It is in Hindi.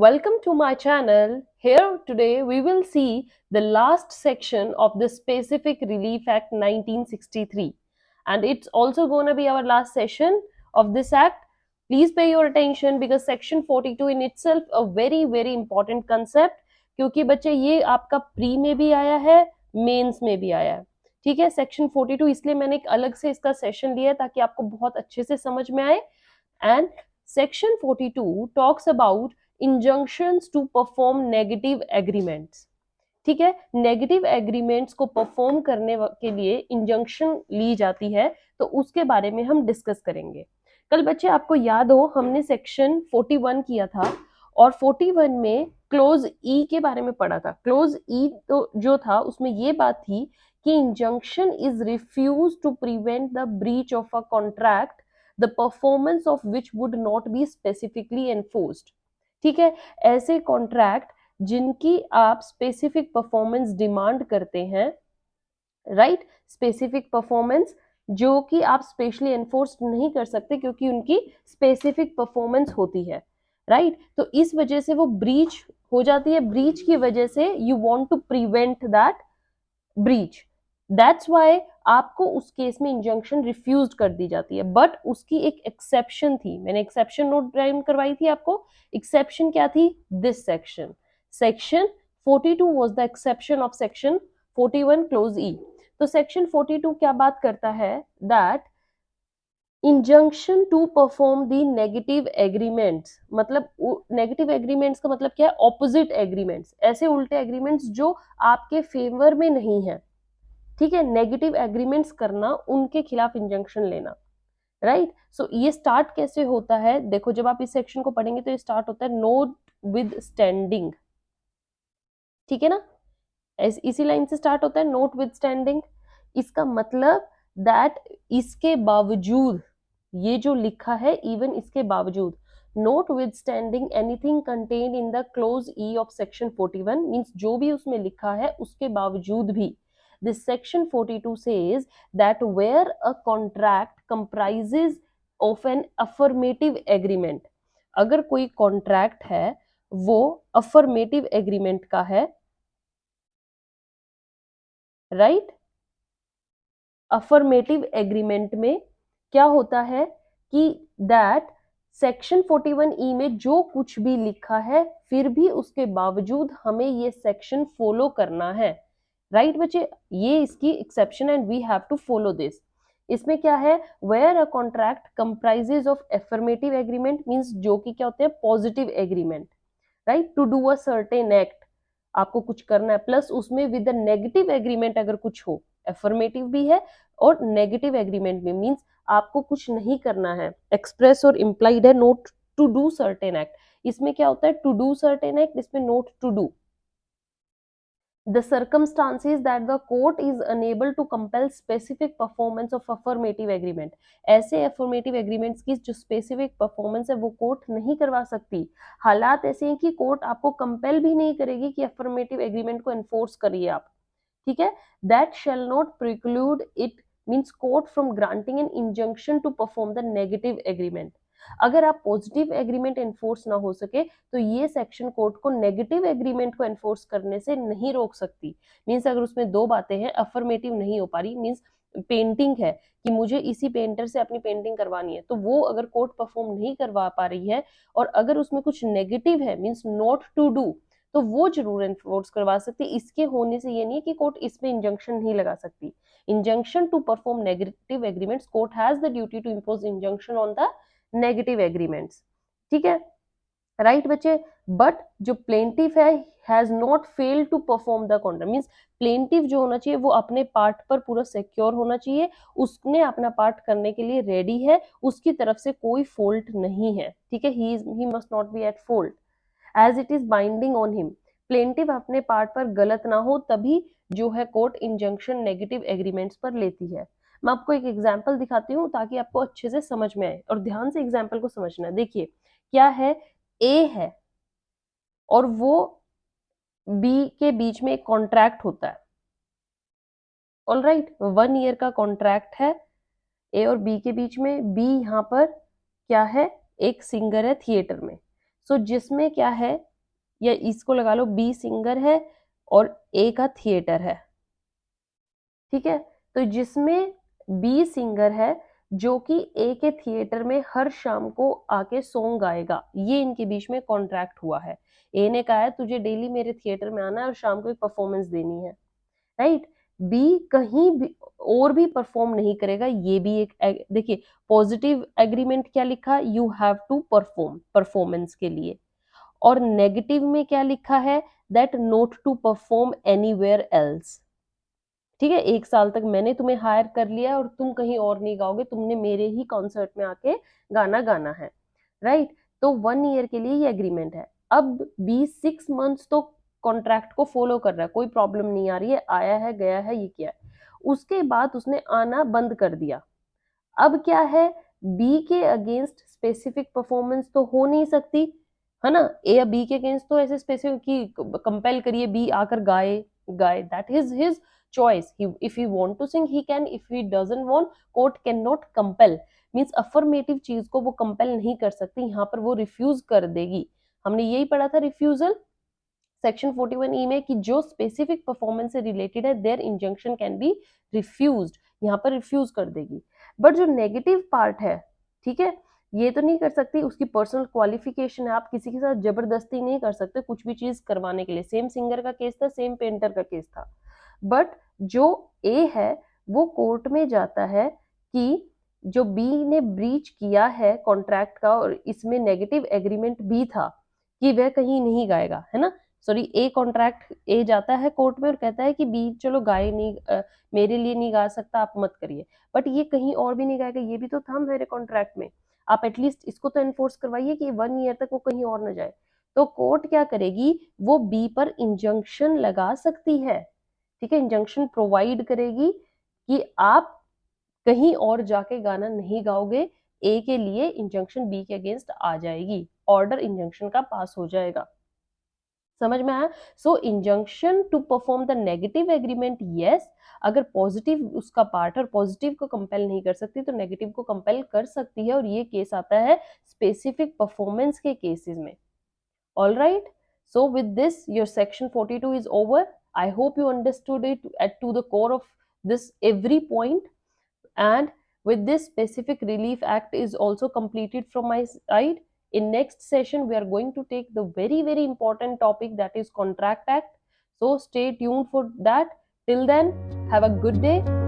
Welcome to my channel. Here today we will see the last section of the Specific Relief Act 1963, and it's also going to be our last session of this act. Please pay your attention because section 42 in itself a very important concept, क्योंकि बच्चे ये आपका प्री में भी आया है, मेंस में भी आया है. ठीक है, सेक्शन 42 इसलिए मैंने एक अलग से इसका सेशन लिया ताकि आपको बहुत अच्छे से समझ में आए. And section 42 talks about injunctions to perform negative agreements. ठीक है, नेगेटिव एग्रीमेंट्स को परफॉर्म करने के लिए इंजंक्शन ली जाती है, तो उसके बारे में हम डिस्कस करेंगे. कल बच्चे आपको याद हो हमने सेक्शन 41 किया था और 41 में क्लोज ई के बारे में पढ़ा था. क्लोज ई तो जो था उसमें ये बात थी कि injunction is refuse to prevent the breach of a contract the performance of which would not be specifically enforced. ठीक है, ऐसे कॉन्ट्रैक्ट जिनकी आप स्पेसिफिक परफॉर्मेंस डिमांड करते हैं, राइट, स्पेसिफिक परफॉर्मेंस जो कि आप स्पेशली एनफोर्स नहीं कर सकते क्योंकि उनकी स्पेसिफिक परफॉर्मेंस होती है, राइट. तो इस वजह से वो ब्रीच हो जाती है. ब्रीच की वजह से you want to prevent that breach. That's why आपको उस केस में इंजंक्शन रिफ्यूज कर दी जाती है. बट उसकी एक एक्सेप्शन थी, मैंने एक्सेप्शन नोट डाउन करवाई थी आपको. एक्सेप्शन क्या थी? This section, section 42 was the exception of section 41 clause E. तो सेक्शन 42 क्या बात करता है? That injunction to perform the negative agreements. मतलब नेगेटिव एग्रीमेंट्स का मतलब क्या है? ऑपोजिट एग्रीमेंट्स, ऐसे उल्टे एग्रीमेंट्स जो आपके फेवर में नहीं है. ठीक है, नेगेटिव एग्रीमेंट्स करना, उनके खिलाफ इंजंक्शन लेना, राइट. सो ये स्टार्ट कैसे होता है? देखो, जब आप इस सेक्शन को पढ़ेंगे तो ये स्टार्ट होता है नोट विद स्टैंडिंग. ठीक है ना, इसी लाइन से स्टार्ट होता है नोट विद स्टैंडिंग. इसका मतलब दैट इसके बावजूद, ये जो लिखा है इवन इसके बावजूद, note with standing anything contained in the close E of section 41 means जो भी उसमें लिखा है उसके बावजूद भी. This section 42 says that where a contract comprises of an affirmative agreement, अगर कोई कॉन्ट्रैक्ट है वो अफर्मेटिव एग्रीमेंट का है, राइट. अफर्मेटिव एग्रीमेंट में क्या होता है कि दैट सेक्शन 41 ई में जो कुछ भी लिखा है फिर भी उसके बावजूद हमें ये सेक्शन फॉलो करना है, राइट बच्चे. ये इसकी exception and we have to follow this. इसमें क्या है? Where a contract comprises of affirmative agreement means जो कि क्या होते हैं? Positive agreement, right. To do a certain act, आपको कुछ करना है, प्लस उसमें विद द नेगेटिव एग्रीमेंट अगर कुछ हो, एफर्मेटिव भी है और नेगेटिव एग्रीमेंट भी मींस आपको कुछ नहीं करना है, एक्सप्रेस और इम्प्लाइड है not to do certain act. इसमें क्या होता है? टू डू सर्टेन एक्ट, इसमें not to do. The circumstances that the court is unable to compel specific performance of affirmative agreement. ऐसे affirmative agreements की जो specific performance है वो कोर्ट नहीं करवा सकती. हालात ऐसे हैं कि कोर्ट आपको compel भी नहीं करेगी कि affirmative agreement को enforce करिए आप. ठीक है, that shall not preclude it means court from granting an injunction to perform the negative agreement. अगर आप पॉजिटिव एग्रीमेंट एनफोर्स ना हो सके तो ये सेक्शन कोर्ट को नेगेटिव एग्रीमेंट को एनफोर्स करने से नहीं रोक सकती. मींस अगर उसमें दो बातें हैं, अफर्मेटिव नहीं हो पा रही, मींस पेंटिंग है कि मुझे इसी पेंटर से अपनी पेंटिंग करवानी है, तो वो अगर कोर्ट परफॉर्म नहीं करवा पा रही है और अगर उसमें कुछ नेगेटिव है मींस नॉट टू डू, तो वो जरूर एनफोर्स करवा सकती. इसके होने से ये नहीं है कि कोर्ट इसमें इंजंक्शन नहीं लगा सकती. Injunction to perform negative agreements, court has the duty to impose injunction on the negative agreements. ठीक है, राइट बच्चे. बट जो प्लेंटिफ है has not failed to perform the contract means plaintiff जो होना चाहिए वो अपने पार्ट पर पूरा सिक्योर होना चाहिए, उसने अपना पार्ट करने के लिए रेडी है, उसकी तरफ से कोई फॉल्ट नहीं है. ठीक है, he must not be at fault as it is binding on him. Plaintiff अपने पार्ट पर गलत ना हो तभी जो है कोर्ट इंजंक्शन नेगेटिव एग्रीमेंट्स पर लेती है. मैं आपको एक एग्जाम्पल दिखाती हूँ ताकि आपको अच्छे से समझ में आए और ध्यान से एग्जाम्पल को समझना है. देखिए क्या है, ए है और वो बी के बीच में एक कॉन्ट्रैक्ट होता है. ऑल राइट, 1 ईयर का कॉन्ट्रैक्ट है ए और बी के बीच में. बी यहाँ पर क्या है? एक सिंगर है थिएटर में. सो जिसमें क्या है या इसको लगा लो बी सिंगर है और ए का थिएटर है, ठीक है। तो जिसमें बी सिंगर है जो कि ए के थिएटर में हर शाम को आके सॉन्ग गाएगा, ये इनके बीच में कॉन्ट्रैक्ट हुआ है। ए ने कहा है तुझे डेली मेरे थिएटर में आना है और शाम को एक परफॉर्मेंस देनी है, राइट। बी कहीं भी और भी परफॉर्म नहीं करेगा, ये भी एक देखिए पॉजिटिव एग्रीमेंट क्या लिखा, you have to perform, performance के लिए। और नेगेटिव में क्या लिखा है, that not to perform anywhere else, ठीक है। 1 साल तक मैंने तुम्हें हायर कर लिया और तुम कहीं और नहीं गाओगे, तुमने मेरे ही कॉन्सर्ट में आके गाना गाना है, राइट। तो 1 ईयर के लिए ये एग्रीमेंट है। अब 6 मंथ्स तो कॉन्ट्रैक्ट को फॉलो कर रहा है, कोई प्रॉब्लम नहीं आ रही है, आया है गया है ये किया है। उसके बाद उसने आना बंद कर दिया। अब क्या है, बी के अगेंस्ट स्पेसिफिक परफॉर्मेंस तो हो नहीं सकती, है ना। ए या बी के अगेंस्ट तो ऐसे स्पेसिफिक की कंपेल करिए बी आकर गाए, गाए, that is his choice. If he want to sing he can, if he doesn't want court can not compel, means affirmative चीज को वो कंपेल नहीं कर सकती, यहाँ पर वो रिफ्यूज कर देगी। हमने यही पढ़ा था रिफ्यूजल सेक्शन 41E में कि जो स्पेसिफिक परफॉर्मेंस से रिलेटेड है there injunction can be refused, यहाँ पर रिफ्यूज कर देगी। बट जो नेगेटिव पार्ट है, ठीक है, ये तो नहीं कर सकती, उसकी पर्सनल क्वालिफिकेशन है, आप किसी के साथ जबरदस्ती नहीं कर सकते कुछ भी चीज करवाने के लिए। सेम सिंगर का केस था, सेम पेंटर का केस था। बट जो ए है वो कोर्ट में जाता है कि जो बी ने ब्रीच किया है कॉन्ट्रैक्ट का, और इसमें नेगेटिव एग्रीमेंट भी था कि वह कहीं नहीं गाएगा, है ना। सॉरी, ए कॉन्ट्रैक्ट ए जाता है कोर्ट में और कहता है कि बी चलो गाए नहीं, मेरे लिए नहीं गा सकता, आप मत करिए। बट ये कहीं और भी नहीं गाएगा, ये भी तो था मेरे कॉन्ट्रैक्ट में, आप एटलीस्ट इसको तो एनफोर्स करवाइए कि 1 ईयर तक वो कहीं और न जाए। तो कोर्ट क्या करेगी, वो बी पर इंजंक्शन लगा सकती है, ठीक है, इंजंक्शन प्रोवाइड करेगी कि आप कहीं और जाके गाना नहीं गाओगे। ए के लिए इंजंक्शन बी के अगेंस्ट आ जाएगी, ऑर्डर इंजंक्शन का पास हो जाएगा। समझ में आया। So injunction to perform the negative agreement, yes, अगर पॉजिटिव उसका पार्ट है और पॉजिटिव को कंपेल नहीं कर सकती तो नेगेटिव को कंपेल कर सकती है, और ये केस आता है स्पेसिफिक परफॉर्मेंस के केसेस में। All right. So with this, your section 42 is over. I hope you understood it at to the core of this every point. And with this, specific relief act is also completed from my side. In next session, we are going to take the very important topic, that is contract act. So stay tuned for that. Till then, have a good day.